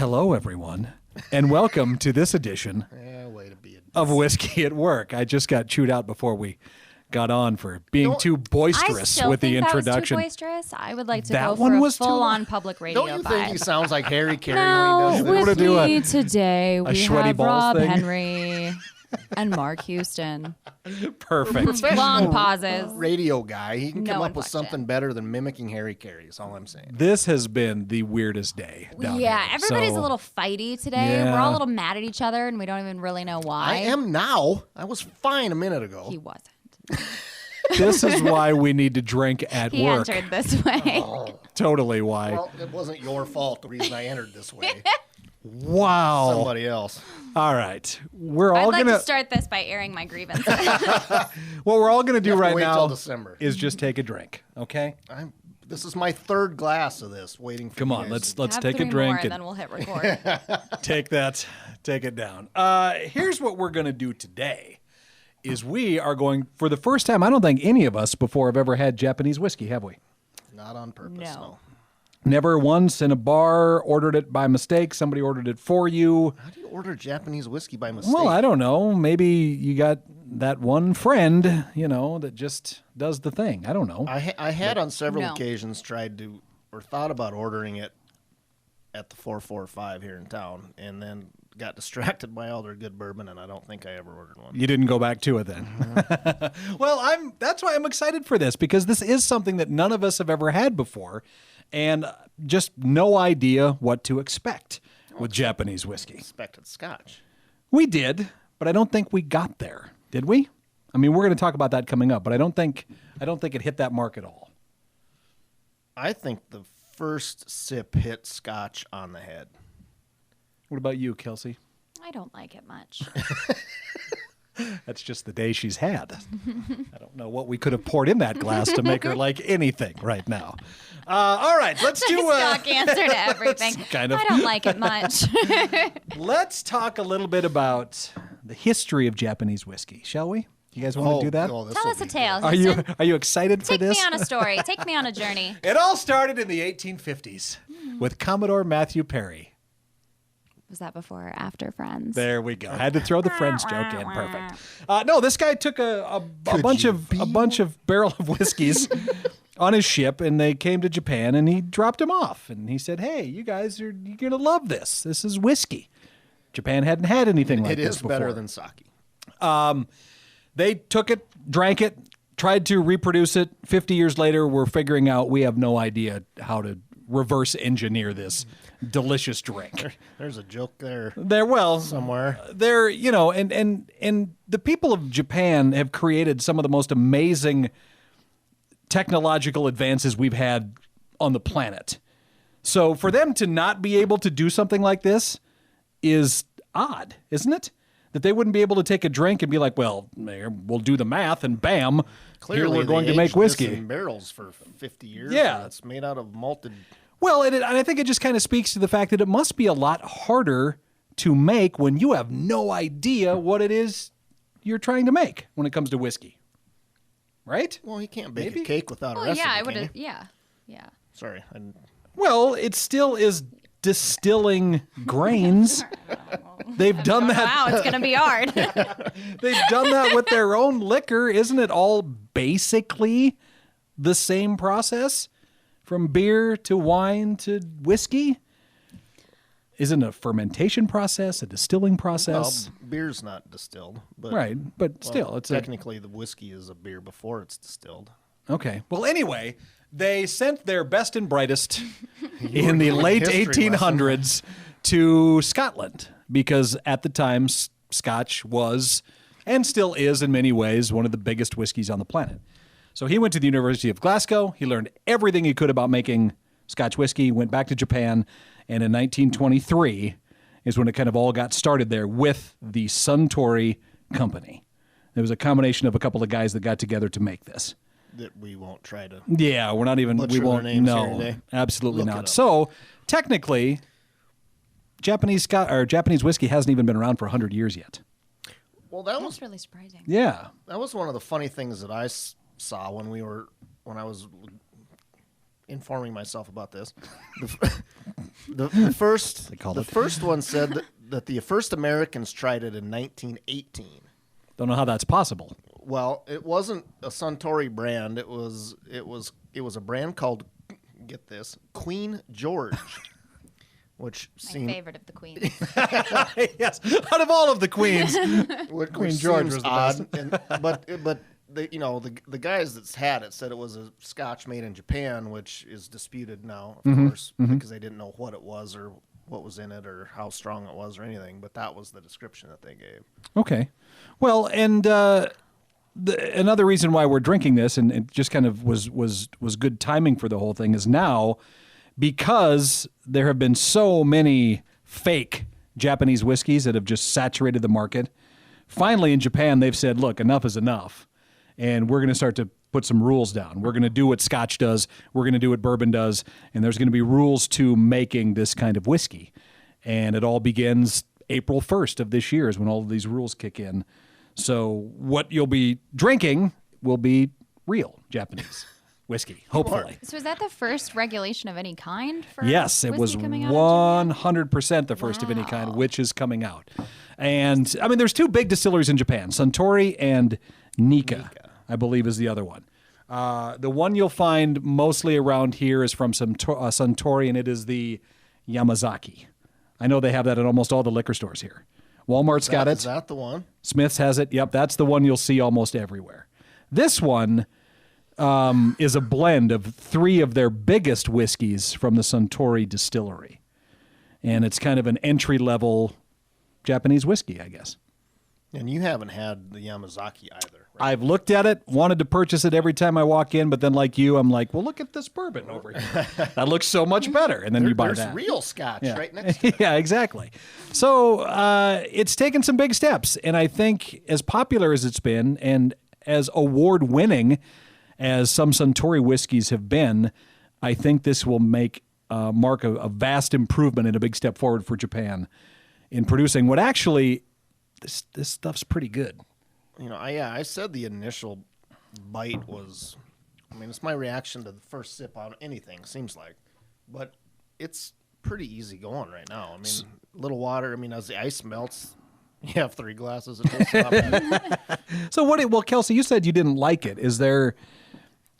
Hello, everyone, and welcome to this edition of Whiskey at Work. I just got chewed out before we got on for being too boisterous with the introduction. That was too boisterous. I would like to That go one for a was too full-on public radio Don't you think he vibe. sounds like Harry Carey No, when he does with this? do me today we sweaty have balls Rob thing? Henry and Mark Houston. Perfect. Long pauses. Radio guy. He can No come one up with watched something better than mimicking Harry Carey is all I'm saying. This has been the weirdest day. Down Yeah, here. everybody's So, a little fighty today. Yeah. We're all a little mad at each other, and we don't even really know why. I am now. I was fine a minute ago. He wasn't. This is why we need to drink at He work. entered this way. Totally why. Well, it wasn't your fault the reason I entered this way. Wow. Somebody else. All right. We're all I'd like gonna to start this by airing my grievances. what we're all gonna do You have to right wait now till December. is just take a drink. Okay? This is my third glass of this, waiting for Come you on, guys. let's Have take a 3 drink more, and and then we'll hit record. take it down. Here's what we're gonna do today. Is we are going for the first time. I don't think any of us before have ever had Japanese whiskey, have we? Not on purpose, no. Never once in a bar ordered it by mistake. Somebody ordered it for you. How do you order Japanese whiskey by mistake? Well, I don't know. Maybe you got that one friend, that just does the thing. I don't know. I had on several No. occasions tried to, or thought about ordering it at the 445 here in town, and then got distracted by all their good bourbon, and I don't think I ever ordered one. You didn't go back to it then. Well, that's why I'm excited for this, because this is something that none of us have ever had before, and just no idea what to expect with Japanese whiskey. Expected Scotch. We did, but I don't think we got there. Did we? I mean, we're going to talk about that coming up, but I don't think it hit that mark at all. I think the first sip hit Scotch on the head. What about you, Kelsey? I don't like it much. That's just the day she's had. I don't know what we could have poured in that glass to make her like anything right now. All right, let's do Stock answer to everything. kind of. I don't like it much. Let's talk a little bit about the history of Japanese whiskey, shall we? You guys want to do that? this'll Tell us a be tale. Are you excited for Take this? me on a story. Take me on a journey. It all started in the 1850s with Commodore Matthew Perry. Was that before or after Friends? There we go. I had to throw the Friends joke in. Perfect. No, this guy took a bunch of barrel of whiskeys on his ship, and they came to Japan, and he dropped them off, and he said, "Hey, you're gonna love this. This is whiskey." Japan hadn't had anything like It this is before. better than sake. They took it, drank it, tried to reproduce it. 50 years later, we're figuring out we have no idea how to reverse engineer this delicious drink. There's a joke there Somewhere. They're, and the people of Japan have created some of the most amazing technological advances we've had on the planet. So for them to not be able to do something like this is odd, isn't it? That they wouldn't be able to take a drink and be like, well, we'll do the math and bam, Clearly, here we're going they to make aged whiskey. this in barrels for 50 years. Yeah. and it's made out of malted. Well, and I think it just kind of speaks to the fact that it must be a lot harder to make when you have no idea what it is you're trying to make when it comes to whiskey. Right? Well, you can't bake Maybe? a cake without a Well, recipe. yeah, I can would you? have. Yeah. Sorry. Well, it still is distilling grains. They've done that. Wow, it's gonna be hard. They've done that with their own liquor. Isn't it all basically the same process? From beer to wine to whiskey? Isn't a fermentation process, a distilling process? Well, beer's not distilled. But, Right, but still, it's technically the whiskey is a beer before it's distilled. Okay. Well, anyway, they sent their best and brightest in the late history 1800s to Scotland because at the time, Scotch was and still is in many ways one of the biggest whiskeys on the planet. So he went to the University of Glasgow. He learned everything he could about making Scotch whiskey, went back to Japan, and in 1923 is when it kind of all got started there with the Suntory company. There was a combination of a couple of guys that got together to make this. That we won't try to. Yeah, we're not even. Butcher We their won't. names here No, today. absolutely Look it not. up. So technically, Japanese whiskey hasn't even been around for 100 years yet. Well, that was That's really surprising. Yeah. one of the funny things that I saw when I was informing myself about this. The first one said that the first Americans tried it in 1918. Don't know how that's possible. Well, it wasn't a Suntory brand. It was a brand called, get this, Queen George, which My seemed favorite of the queens. Yes, out of all of the queens, which Queen George seems was the odd. best. But the guys that's had it said it was a Scotch made in Japan, which is disputed now, of course, because they didn't know what it was or what was in it or how strong it was or anything. But that was the description that they gave. Okay. Well, and another reason why we're drinking this, and it just kind of was good timing for the whole thing, is now because there have been so many fake Japanese whiskeys that have just saturated the market. Finally, in Japan, they've said, look, enough is enough. And we're going to start to put some rules down. We're going to do what Scotch does. We're going to do what bourbon does. And there's going to be rules to making this kind of whiskey. And it all begins April 1st of this year is when all of these rules kick in. So what you'll be drinking will be real Japanese whiskey, hopefully. So is that the first regulation of any kind for Yes, it whiskey was coming out of Japan? 100% the first of any kind, Wow. which is coming out. And, I mean, there's two big distilleries in Japan, Suntory and Nika, I believe is the other one. The one you'll find mostly around here is from Suntory, and it is the Yamazaki. I know they have that at almost all the liquor stores here. Walmart's got Is it. that the one? Smith's has it. Yep, that's the one you'll see almost everywhere. This one is a blend of three of their biggest whiskeys from the Suntory distillery. And it's kind of an entry-level Japanese whiskey, I guess. And you haven't had the Yamazaki either, right? I've looked at it, wanted to purchase it every time I walk in, but then like you, I'm like, well, look at this bourbon over here. That looks so much better. And then you buy There's that. real Scotch Yeah. right next to it. Yeah, exactly. So it's taken some big steps. And I think as popular as it's been and as award-winning as some Suntory whiskeys have been, I think this will mark a vast improvement and a big step forward for Japan in producing what actually, this stuff's pretty good. You know, I said the initial bite was, I mean, it's my reaction to the first sip on anything, seems like. But it's pretty easy going right now. I mean, a little water. I mean, as the ice melts, you have 3 glasses. It tastes not bad. So well, Kelsey, you said you didn't like it. Is there...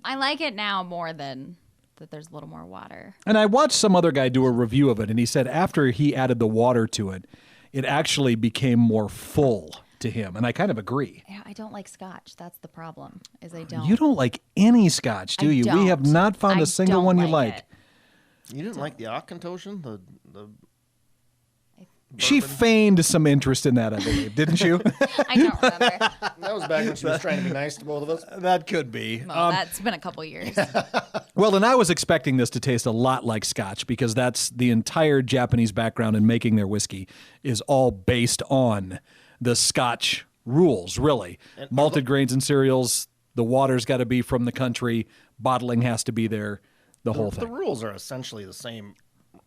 I like it now more than that there's a little more water. And I watched some other guy do a review of it, and he said after he added the water to it, it actually became more full to him. And I kind of agree. Yeah, I don't like Scotch. That's the problem. Is I don't. You don't like any Scotch, do I you? We have don't. not found I a single don't one you like like. it. You didn't like the Auchentoshan? The She feigned some interest in that, I believe, didn't you? I don't remember. That was back when she was trying to be nice to both of us. That could be. Well, that's been a couple years. Well, and I was expecting this to taste a lot like Scotch because that's the entire Japanese background in making their whiskey is all based on the Scotch rules, really. Malted grains and cereals, the water's got to be from the country, bottling has to be there, the whole The thing. rules are essentially the same,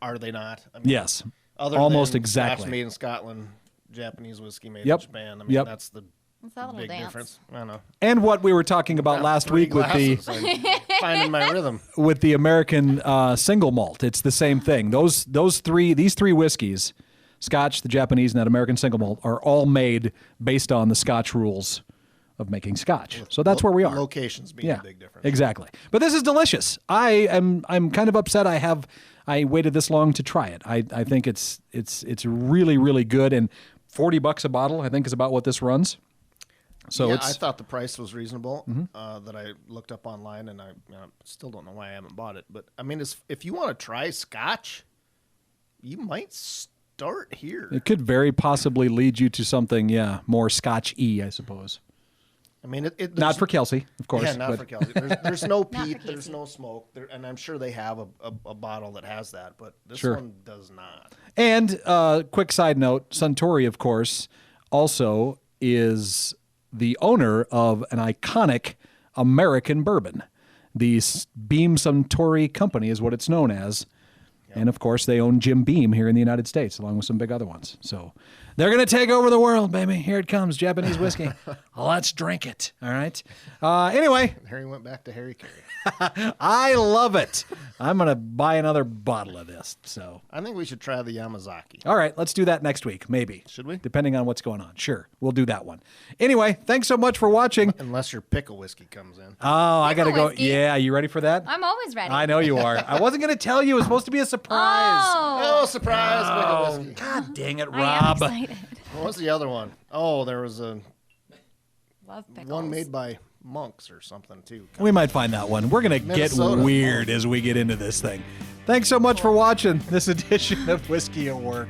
are they not? I mean, Yes, other almost than exactly. Scotch made in Scotland, Japanese whiskey made Yep. in Japan. I mean, Yep. that's the What's that little big dance? difference. I don't know. And what we were talking about last 3 week with the glasses, I'm finding my rhythm. with the American single malt. It's the same these three whiskeys, Scotch, the Japanese, and that American single malt, are all made based on the Scotch rules of making Scotch. So that's where we are. Locations being Yeah, a big difference. exactly. But this is delicious. I'm kind of upset I waited this long to try it. I think it's really, really good, and $40 a bottle I think is about what this runs. So Yeah, it's I thought the price was reasonable that I looked up online, and I still don't know why I haven't bought it. But I mean, if you want to try Scotch, you might start here. it could very possibly lead you to something, more Scotch-y, I suppose. I mean, Not there's- for Kelsey, of course. Yeah, not but for Kelsey. There's no for peat, there's Casey. no smoke, and I'm sure they have a bottle that has that, but this Sure. one does not. And quick side note, Suntory, of course, also is the owner of an iconic American bourbon. The Beam Suntory Company is what it's known as. And, of course, they own Jim Beam here in the United States, along with some big other ones. So They're going to take over the world, baby. Here it comes, Japanese whiskey. Let's drink it. All right. Anyway, Harry went back to Harry Carey. I love it. I'm going to buy another bottle of this. So, I think we should try the Yamazaki. all right, let's do that next week, maybe. Should we? Depending on what's going on. Sure, we'll do that one. Anyway, thanks so much for watching. Unless your pickle whiskey comes in. Oh, I got to Pickle go. whiskey? Yeah, you ready for that? I'm always ready. I know you are. I wasn't going to tell you. It was supposed to be a surprise. Oh, Oh, surprise! Pickle whiskey. God dang it, I am Rob. excited. What was the other one? Oh, there was a Love pickles. one made by monks or something, too. We might find that one. We're going to get Minnesota. weird as we get into this thing. Thanks so much for watching this edition of Whiskey at Work.